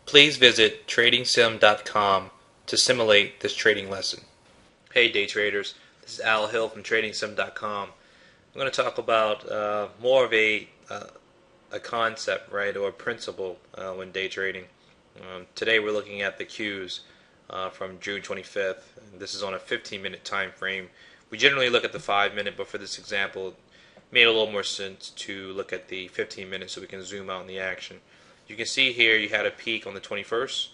Please visit tradingsim.com to simulate this trading lesson. Hey day traders, this is Al Hill from tradingsim.com. I'm going to talk about more of a concept, right, or a principle when day trading. Today we're looking at the Qs from June 25th. And this is on a 15-minute time frame. We generally look at the 5-minute, but for this example, it made a little more sense to look at the 15 minutes so we can zoom out in the action. You can see here you had a peak on the 21st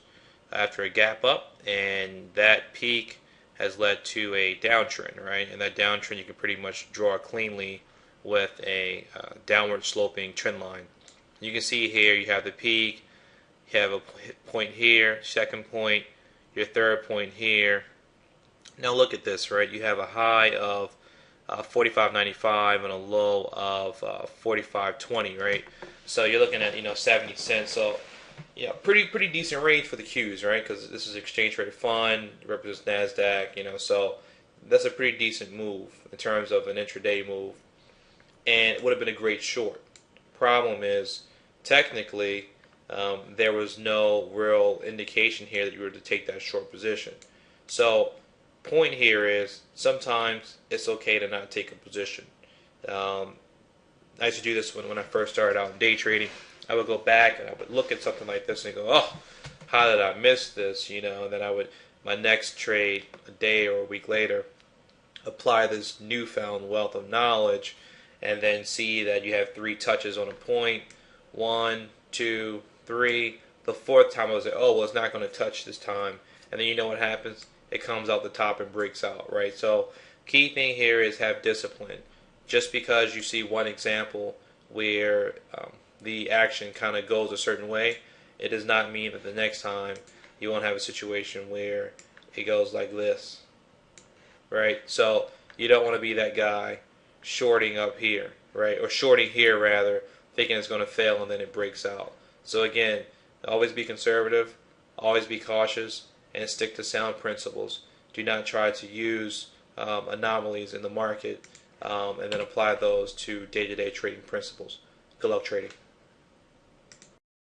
after a gap up, and that peak has led to a downtrend, right? And that downtrend you can pretty much draw cleanly with a downward sloping trend line. You can see here you have the peak, you have a point here, second point, your third point here. Now look at this, right? You have a high of 45.95 and a low of 45.20, right? So you're looking at 70 cents. So yeah, pretty decent range for the Qs, right? Because this is exchange traded fund, represents Nasdaq, so that's a pretty decent move in terms of an intraday move, and it would have been a great short. Problem is, technically, there was no real indication here that you were to take that short position. So point here is sometimes it's okay to not take a position. I used to do this when I first started out in day trading. I would go back and I would look at something like this and go, oh, how did I miss this? And then I would, my next trade, a day or a week later, apply this newfound wealth of knowledge and then see that you have 3 touches on a point. 1, 2, 3. The 4th time I was like, oh, well, it's not going to touch this time. And then you know what happens? It comes out the top and breaks out, right? So key thing here is have discipline. Just because you see one example where the action kind of goes a certain way, it does not mean that the next time you won't have a situation where it goes like this, right? So you don't want to be that guy shorting up here, right? Or shorting here rather, thinking it's going to fail and then it breaks out. So again, always be conservative, always be cautious, and stick to sound principles. Do not try to use anomalies in the market and then apply those to day-to-day trading principles. Good luck trading.